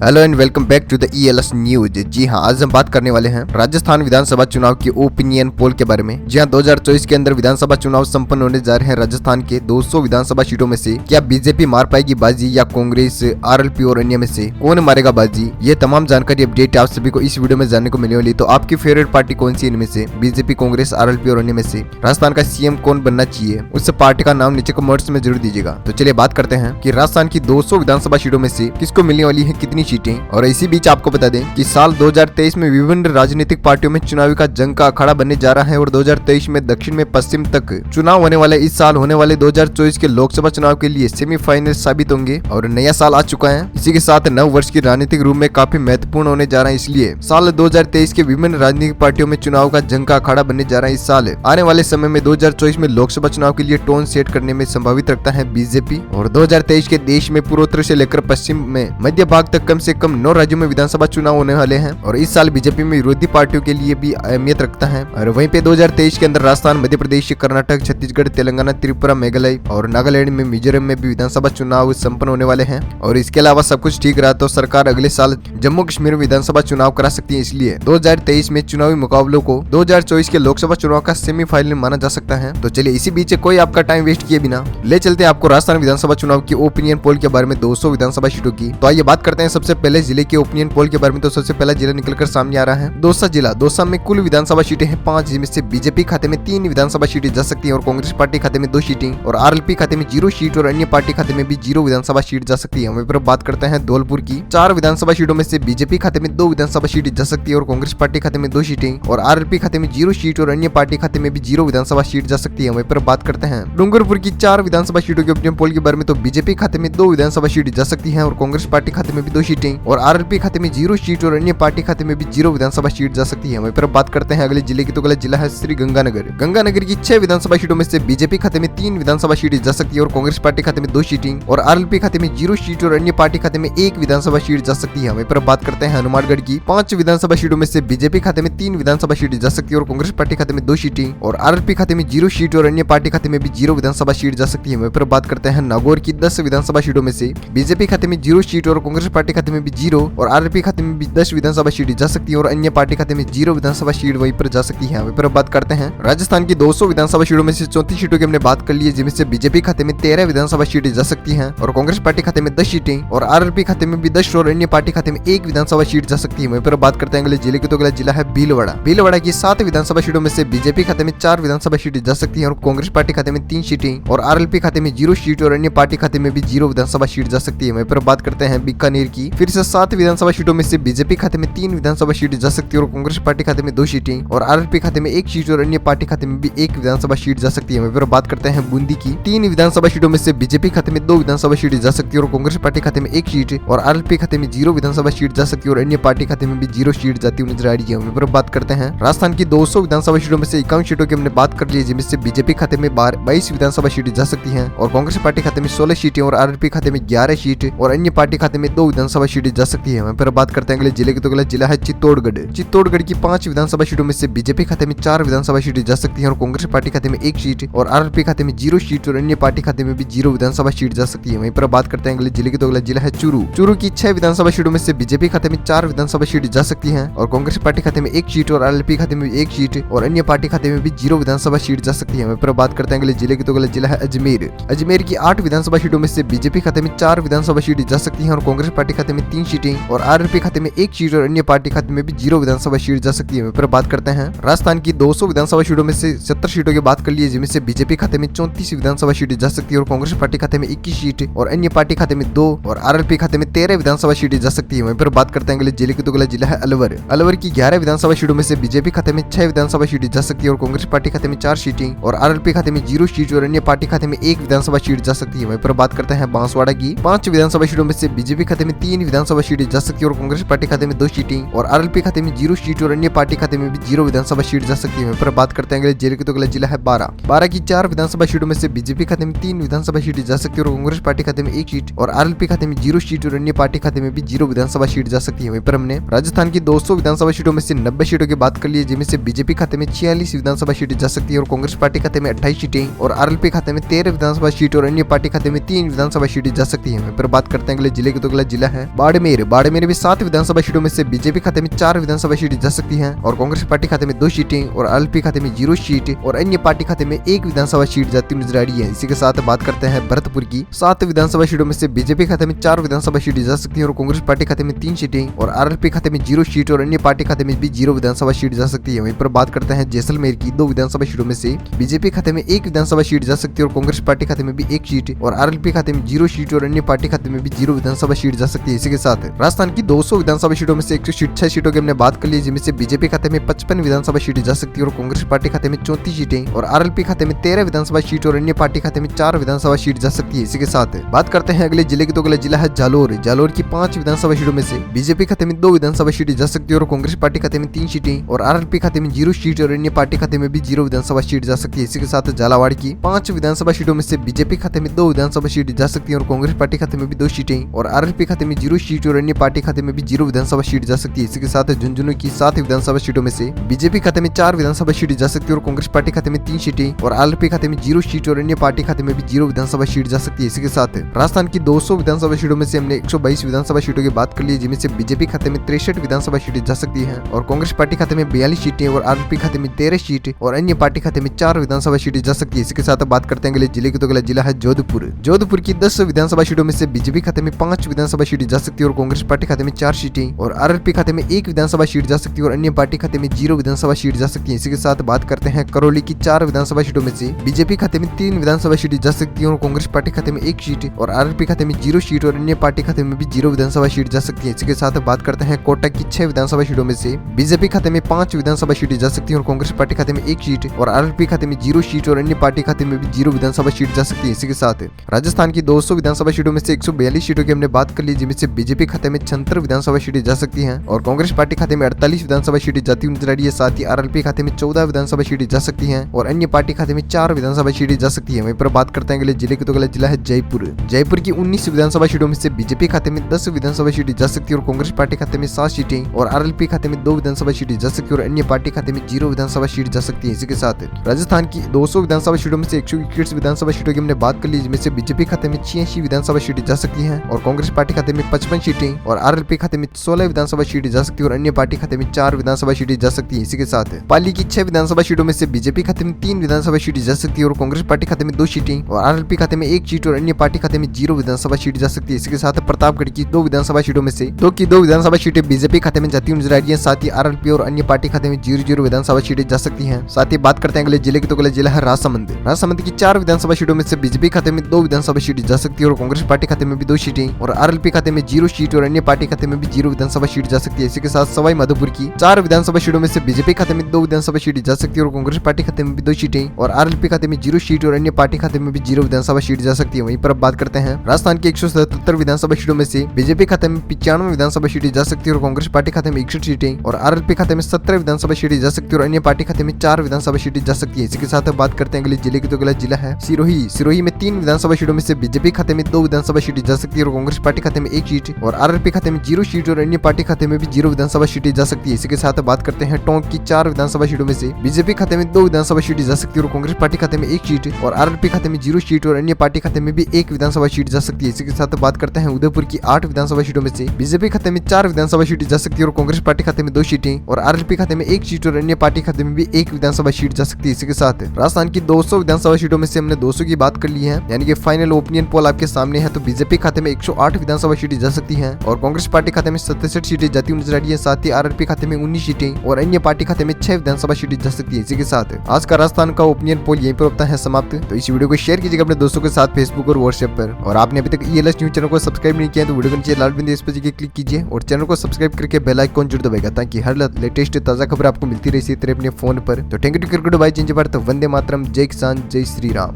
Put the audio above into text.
Hello and welcome back to the ELS news. जी हाँ, आज हम बात करने वाले हैं राजस्थान विधानसभा चुनाव की ओपिनियन पोल के बारे में। जी हाँ, 2024 के अंदर विधानसभा चुनाव संपन्न होने जा रहे हैं। राजस्थान के 200 विधानसभा सीटों में से क्या बीजेपी मार पाएगी बाजी या कांग्रेस, RLP और अन्य में से कौन मारेगा बाजी? ये तमाम जानकारी अपडेट आप सभी को इस वीडियो में जानने को मिलने वाली। तो आपकी फेवरेट पार्टी कौन सी इनमें से? बीजेपी, कांग्रेस, RLP और अन्य में से राजस्थान का CM कौन बनना चाहिए? उस पार्टी का नाम नीचे कमेंट्स में जरूर दीजिएगा। तो चलिए बात करते हैं कि राजस्थान की 200 विधानसभा सीटों में से किसको मिलने वाली है कितनी सीटें। और इसी बीच आपको बता दें कि साल 2023 में विभिन्न राजनीतिक पार्टियों में चुनावी का जंग का अखाड़ा बनने जा रहा है और 2023 में दक्षिण में पश्चिम तक चुनाव होने वाले इस साल होने वाले 2024 के लोकसभा चुनाव के लिए सेमीफाइनल साबित होंगे और नया साल आ चुका है। इसी के साथ नव वर्ष की राजनीतिक रूप में काफी महत्वपूर्ण होने जा रहा है। इसलिए साल 2023 के विभिन्न राजनीतिक पार्टियों में चुनाव का जंग का अखाड़ा बनने जा रहा है। इस साल आने वाले समय में 2024 में लोकसभा चुनाव के लिए टोन सेट करने में संभावित रखता है बीजेपी। और 2023 के देश में पूर्वोत्तर से लेकर पश्चिम में मध्य भाग तक कम से कम 9 राज्यों में विधानसभा चुनाव होने वाले हैं और इस साल बीजेपी में विरोधी पार्टियों के लिए भी अहमियत रखता है। और वहीं पे 2023 के अंदर राजस्थान, मध्य प्रदेश, कर्नाटक, छत्तीसगढ़, तेलंगाना, त्रिपुरा, मेघालय और नागालैंड में, मिजोरम में भी विधानसभा चुनाव संपन्न होने वाले हैं। और इसके अलावा सब कुछ ठीक रहा तो सरकार अगले साल जम्मू कश्मीर में विधानसभा चुनाव करा सकती है। इसलिए 2023 में चुनावी मुकाबलों को 2024 के लोकसभा चुनाव का सेमीफाइनल माना जा सकता है। तो चलिए इसी बीच कोई आपका टाइम वेस्ट किए बिना ले चलते हैं आपको राजस्थान विधानसभा चुनाव की ओपिनियन पोल के बारे में 200 विधानसभा सीटों की। तो आइए बात करते हैं सबसे पहले जिले के ओपिनियन पोल के बारे में। तो सबसे पहला जिला निकलकर सामने आ रहा है दौसा जिला। दौसा में कुल विधानसभा सीटें हैं 5, जिसमें से बीजेपी खाते में 3 विधानसभा सीटें जा सकती हैं और कांग्रेस पार्टी खाते में 2 सीटें और RLP खाते में 0 सीट और अन्य पार्टी खाते में भी 0 विधानसभा सीट जा सकती है। वहीं पर बात करते हैं धौलपुर की। 4 विधानसभा सीटों में से बीजेपी खाते में 2 विधानसभा सीटें जा सकती है और कांग्रेस पार्टी खाते में 2 सीटें और RLP खाते में 0 सीट और अन्य पार्टी खाते में भी 0 विधानसभा सीट जा सकती है। वहीं पर बात करते हैं डूंगरपुर की 4 विधानसभा सीटों के ओपिनियन पोल के बारे में। तो बीजेपी खाते में 2 विधानसभा सीट जा सकती है और कांग्रेस पार्टी खाते में भी 2 सीटें और RLP खाते में 0 सीट और अन्य पार्टी खाते में भी 0 विधानसभा सीट जा सकती है। वहीं पर बात करते हैं अगले जिले की। तो अगला जिला है श्री गंगानगर। गंगानगर की 6 विधानसभा सीटों में से बीजेपी खाते में 3 विधानसभा सीटें जा सकती है और कांग्रेस पार्टी खाते में 2 सीटें और RLP खाते में 0 सीट और अन्य पार्टी खाते में 1 विधानसभा सीट जा सकती है। वहीं पर बात करते हैं हनुमानगढ़ की। 5 विधानसभा सीटों में से बीजेपी खाते में 3 विधानसभा सीटें जा सकती है और कांग्रेस पार्टी खाते में 2 सीटें और RLP खाते में 0 सीट और अन्य पार्टी खाते में भी 0 विधानसभा सीट जा सकती है। वहीं पर बात करते हैं नागौर की 10 विधानसभा सीटों में से बीजेपी खाते में 0 सीट और कांग्रेस पार्टी खाते में भी 0 और RLP खाते में भी 10 विधानसभा सीट जा सकती है और अन्य पार्टी खाते में 0 विधानसभा सीट वहीं पर जा सकती है। वहीं पर बात करते हैं राजस्थान की 200 विधानसभा सीटों में से 34 सीटों की हमने बात कर ली है, जिनमें से बीजेपी खाते में 13 विधानसभा सीटें जा सकती हैं और कांग्रेस पार्टी खाते में 10 सीटें और RLP खाते में भी 10 और अन्य पार्टी खाते में 1 विधानसभा सीट जा सकती है। वहीं पर बात करते हैं अगले जिले की। तो अगला जिला है भीलवाड़ा। भीलवाड़ा की 7 विधानसभा सीटों में से बीजेपी खाते में 4 विधानसभा सीटें जा सकती है और कांग्रेस पार्टी खाते में 3 सीटें और RLP खाते में 0 सीट और अन्य पार्टी खाते में भी 0 विधानसभा सीट जा सकती है। वहीं पर बात करते हैं बीकानेर की। फिर से 7 विधानसभा सीटों में से बीजेपी खाते में 3 विधानसभा सीटें जा सकती है और कांग्रेस पार्टी खाते में 2 सीटें और RLP खाते में 1 सीट और अन्य पार्टी खाते में भी 1 विधानसभा सीट जा सकती है। वहीं पर बात करते हैं बूंदी की। 3 विधानसभा सीटों में से बीजेपी खाते में 2 विधानसभा सीटें जा सकती है और कांग्रेस पार्टी खाते में 1 सीट और RLP खाते में 0 विधानसभा सीट जा सकती है और अन्य पार्टी खाते में भी 0 सीट जाती हुई नजर आ रही है। वहीं पर बात करते हैं राजस्थान की 200 विधानसभा सीटों में से 51 सीटों की हमने बात कर ली है, जिनमें से बीजेपी खाते में 22 विधानसभा सीटें जा सकती हैं और कांग्रेस पार्टी खाते में 16 सीटें और RLP खाते में 11 सीट और अन्य पार्टी खाते में 2 विधानसभा सीटें जा सकती है। वहीं पर बात करते हैं अगले जिले की। तो अगला जिला है चित्तौड़गढ़। चित्तौड़गढ़ की 5 विधानसभा सीटों में से बीजेपी खाते में 4 विधानसभा सीटें जा सकती हैं और कांग्रेस पार्टी खाते में 1 सीट और RLP खाते में 0 सीट और अन्य पार्टी खाते में भी 0 विधानसभा सीट जा सकती है। वहीं पर बात करते हैं अगले जिले की। तो अगला जिला है चूरू। चूरू की 6 विधानसभा सीटों में से बीजेपी खाते में 4 विधानसभा सीटें जा सकती हैं और कांग्रेस पार्टी खाते में 1 सीट और RLP खाते में 1 सीट और अन्य पार्टी खाते में भी 0 विधानसभा सीट जा सकती है। वहीं पर बात करते हैं अगले जिले की। तो अगला जिला है अजमेर। अजमेर की 8 विधानसभा सीटों में से बीजेपी खाते में 4 विधानसभा सीटें जा सकती हैं और कांग्रेस पार्टी खाते में 3 सीटें और RLP खाते में 1 सीट और अन्य पार्टी खाते में भी 0 विधानसभा सीट जा सकती है। वहीं पर बात करते हैं राजस्थान की 200 विधानसभा सीटों में से 70 सीटों की बात कर ली है, जिनमें से बीजेपी खाते में 34 विधानसभा सीटें जा सकती है और कांग्रेस पार्टी खाते में 21 सीट और अन्य पार्टी खाते में 2 और RLP खाते में 13 विधानसभा सीटें जा सकती है। वहीं पर बात करते हैं अगले जिले की। तो अगला जिला है अलवर। अलवर की 11 विधानसभा सीटों में से बीजेपी खाते में 6 विधानसभा सीटें जा सकती है और कांग्रेस पार्टी खाते में 4 सीटें और RLP खाते में 0 सीट और अन्य पार्टी खाते में 1 विधानसभा सीट जा सकती है। वहीं पर बात करते हैं बांसवाड़ा की। 5 विधानसभा सीटों में से बीजेपी खाते में 3 विधानसभा सीटें जा सकती है और कांग्रेस पार्टी खाते में 2 सीटें और RLP खाते में 0 सीट और अन्य पार्टी खाते में भी 0 विधानसभा सीट जा सकती है। वहीं पर बात करते हैं अगले जिले की। तो अगला जिला है बारां। बारां की 4 विधानसभा सीटों में से बीजेपी खाते में 3 विधानसभा सीटें जा सकती है और कांग्रेस पार्टी खाते में 1 सीट और RLP खाते में 0 सीट और अन्य पार्टी खाते में भी 0 विधानसभा सीट जा सकती है। वहीं पर हमने राजस्थान की 200 विधानसभा सीटों में से 90 सीटों की बात कर ली है, जिनमें से बीजेपी खाते में 46 विधानसभा सीटें जा सकती है और कांग्रेस पार्टी खाते में 28 सीटें और RLP खाते में 13 विधानसभा सीट और अन्य पार्टी खाते में 3 विधानसभा सीटें जा सकती है। वहीं पर बात करते हैं अगले जिले की। तो अगला जिला है बाड़मेर भी 7 विधानसभा सीटों में से बीजेपी खाते में 4 विधानसभा सीट जा सकती हैं और कांग्रेस पार्टी खाते में 2 सीटें और आरएलपी खाते में 0 सीट और अन्य पार्टी खाते में 1 विधानसभा सीट जाती हुई नजर आ रही है। इसी के साथ बात करते हैं भरतपुर की। 7 विधानसभा सीटों में से बीजेपी खाते में 4 विधानसभा सीट जा सकती है और कांग्रेस पार्टी खाते में 3 सीटें और आरएलपी खाते में 0 सीट और अन्य पार्टी खाते में भी 0 विधानसभा सीट जा सकती है। वहीं पर बात करते हैं जैसलमेर की। 2 विधानसभा सीटों में से बीजेपी खाते में 1 विधानसभा सीट जा सकती है और कांग्रेस पार्टी खाते में भी 1 सीट और आरएलपी खाते में 0 सीट और अन्य पार्टी खाते में भी 0 विधानसभा सीट जा सकती है। इसी के साथ राजस्थान की 200 विधानसभा सीटों में से 106 सीटों की हमने बात कर ली, जिनमें से बीजेपी खाते में 55 विधानसभा सीटें जा सकती है और कांग्रेस पार्टी खाते में 34 सीटें और आरएलपी खाते में 13 विधानसभा सीट और अन्य पार्टी खाते में 4 विधानसभा सीट जा सकती है। इसी के साथ बात करते हैं अगले जिले की। तो अगला जिला है जालोर की 5 विधानसभा सीटों में से बीजेपी खाते में 2 विधानसभा सीटें जा सकती है और कांग्रेस पार्टी खाते में 3 सीटें और आरएलपी खाते में 0 सीट और अन्य पार्टी खाते में भी 0 विधानसभा सीट जा सकती है। इसी के साथ झालावाड़ की 5 विधानसभा सीटों में से बीजेपी खाते में 2 विधानसभा सीट जा सकती है और कांग्रेस पार्टी खाते में भी 2 सीटें और आरएलपी खाते में 0 सीट और अन्य पार्टी खाते में भी 0 विधानसभा सीट जा सकती है। इसी के साथ झुंझुनू की 7 विधानसभा सीटों में से बीजेपी खाते में 4 विधानसभा सीट जा सकती है और कांग्रेस पार्टी खाते में 3 सीटें और आरएलपी खाते में 0 सीट और अन्य पार्टी खाते में भी 0 विधानसभा सीट जा सकती है। इसी के साथ राजस्थान की 200 विधानसभा सीटों में से हमने 122 विधानसभा सीटों की बात कर ली, जिनमें से बीजेपी खाते में 63 विधानसभा सीटें जा सकती है और कांग्रेस पार्टी खाते में 42 सीटें और आरएलपी खाते में 13 सीट और अन्य पार्टी खाते में 4 विधानसभा सीटें जा सकती है। इसके साथ बात करते हैं अगले जिले की। तो अगला जिला है जोधपुर की 10 विधानसभा सीटों में से बीजेपी खाते में 5 विधानसभा सीटें जा सकती है और कांग्रेस पार्टी खाते में 4 सीटें और आरएलपी खाते में 1 विधानसभा सीट जा सकती है और अन्य पार्टी खाते में 0 विधानसभा सीट जा सकती है। इसी के साथ बात करते हैं करौली की 4 विधानसभा सीटों में से बीजेपी खाते में 3 विधानसभा सीट जा सकती है और कांग्रेस पार्टी खाते में 1 सीट और आरएलपी खाते में 0 सीट और अन्य पार्टी खाते में भी 0 विधानसभा सीट जा सकती है। इसी के साथ बात करते हैं कोटा की 6 विधानसभा सीटों में से बीजेपी खाते में 5 विधानसभा सीट जा सकती है और कांग्रेस पार्टी खाते में 1 सीट और आरएलपी खाते में 0 सीट और अन्य पार्टी खाते में भी 0 विधानसभा सीट जा सकती है। इसी के साथ राजस्थान की 200 विधानसभा सीटों में से 142 सीटों की हमने बात कर ली, जिनमें से बीजेपी खाते में 76 विधानसभा सीटें जा सकती हैं और कांग्रेस पार्टी खाते में 48 विधानसभा सीटें जाती हुई नजर आ रही है। साथ ही आरएलपी खाते में 14 विधानसभा सीटें जा सकती हैं और अन्य पार्टी खाते में 4 विधानसभा सीटें जा सकती है। वहीं पर बात करते हैं अगले जिले की। तो अगला जिला है जयपुर की 19 विधानसभा सीटों में से बीजेपी खाते में 10 विधानसभा सीटें जा सकती है और कांग्रेस पार्टी खाते में 7 सीटें और आरएलपी खाते में 2 विधानसभा सीटें जा सकती है और अन्य पार्टी खाते में 0 विधानसभा सीट जा सकती है। इसी के साथ राजस्थान की 200 विधानसभा सीटों में से 121 विधानसभा सीटों की हमने बात कर ली, जिसमें से बीजेपी खाते में 86 विधानसभा सीटें जा सकती हैं और कांग्रेस पार्टी खाते में 55 सीटें और आरएलपी खाते में 16 विधानसभा सीटें जा सकती है और अन्य पार्टी खाते में 4 विधानसभा सीटें जा सकती है। इसी के साथ पाली की 6 विधानसभा सीटों में से बीजेपी खाते में 3 विधानसभा सीटें जा सकती है और कांग्रेस पार्टी खाते में 2 सीटें और आरएलपी खाते में 1 सीट और अन्य पार्टी खाते में 0 विधानसभा सीट जा सकती है। इसी के साथ प्रतापगढ़ की 2 विधानसभा सीटों में से 2 विधानसभा सीटें बीजेपी खाते में जाती हुई नजर आ रही है। साथ ही आरएलपी और अन्य पार्टी खाते में 0 विधानसभा सीटें जा सकती हैं। साथ ही बात करते हैं अगले जिले की। तो अगला जिला है राजसमंद की 4 विधानसभा सीटों में से बीजेपी खाते में 2 विधानसभा सीटें जा सकती है और कांग्रेस पार्टी खाते में भी 2 सीटें और आरएलपी खाते में 0 सीट और अन्य पार्टी खाते में भी 0 विधानसभा सीट जा सकती है। इसी के साथ सवाई माधोपुर की 4 विधानसभा सीटों में से बीजेपी खाते में 2 विधानसभा सीटें जा सकती है और कांग्रेस पार्टी खाते में भी 2 सीटें और आरएलपी खाते में 0 सीट और अन्य पार्टी खाते में भी 0 विधानसभा सीट जा सकती है। वहीं पर अब बात करते हैं राजस्थान की 177 विधानसभा सीटों में से बीजेपी खाते में 95 विधानसभा सीटें जा सकती है और कांग्रेस पार्टी खाते में 61 सीटें और आरएलपी खाते में 17 विधानसभा सीटें जा सकती है और अन्य पार्टी खाते में 4 विधानसभा सीटें जा सकती है। इसी के साथ बात करते हैं अगले जिले की। तो अगला जिला है सिरोही में 3 विधानसभा सीटों में से बीजेपी खाते में 2 विधानसभा सीटें जा सकती है और कांग्रेस पार्टी खाते में 1 सीट और आरएलपी खाते में 0 सीट और अन्य पार्टी खाते में भी 0 विधानसभा सीटें जा सकती है। इसी के साथ बात करते हैं टोंक की 4 विधानसभा सीटों में से बीजेपी खाते में 2 विधानसभा सीटें जा सकती है और कांग्रेस पार्टी खाते में 1 सीट और आरएलपी खाते में 0 सीट और अन्य पार्टी खाते में भी 1 विधानसभा सीट जा सकती है। इसी के साथ बात करते हैं उदयपुर की 8 विधानसभा सीटों में से बीजेपी खाते में 4 विधानसभा सीटें जा सकती है और कांग्रेस पार्टी खाते में 2 सीटें और आरएलपी खाते में 1 सीट और अन्य पार्टी खाते में भी 1 विधानसभा सीट जा सकती है। इसी के साथ राजस्थान की 200 विधानसभा सीटों में से हमने 200 की बात कर ली है, यानी कि फाइनल ओपिनियन पोल आपके सामने है। तो बीजेपी खाते में 108 विधानसभा सीटें जा सकती हैं और कांग्रेस पार्टी खाते में 67 सीटें जाती हुई नजर आ रही है। साथ ही आरएलपी खाते में 19 सीटें और अन्य पार्टी खाते में 6 विधानसभा सीटें जा सकती है। इसी के साथ आज का राजस्थान का ओपिनियन पोल यहीं पर होता है समाप्त। तो इस वीडियो को शेयर कीजिएगा अपने दोस्तों के साथ फेसबुक और व्हाट्सएप पर, और आपने अभी तक ईएलएस न्यूज चैनल को सब्सक्राइब नहीं किया तो वीडियो के नीचे लाल बिंदु इस पर क्लिक कीजिए और चैनल को सब्सक्राइब करके बेल आइकन जरूर दबाएगा ताकि हर लेटेस्ट ताजा खबर आपको मिलती रहे इसी तरह अपने फोन पर। तो थैंक यू क्रिकेट बाय जिंज भारत, वंदे मातरम, जय किसान, जय श्री राम।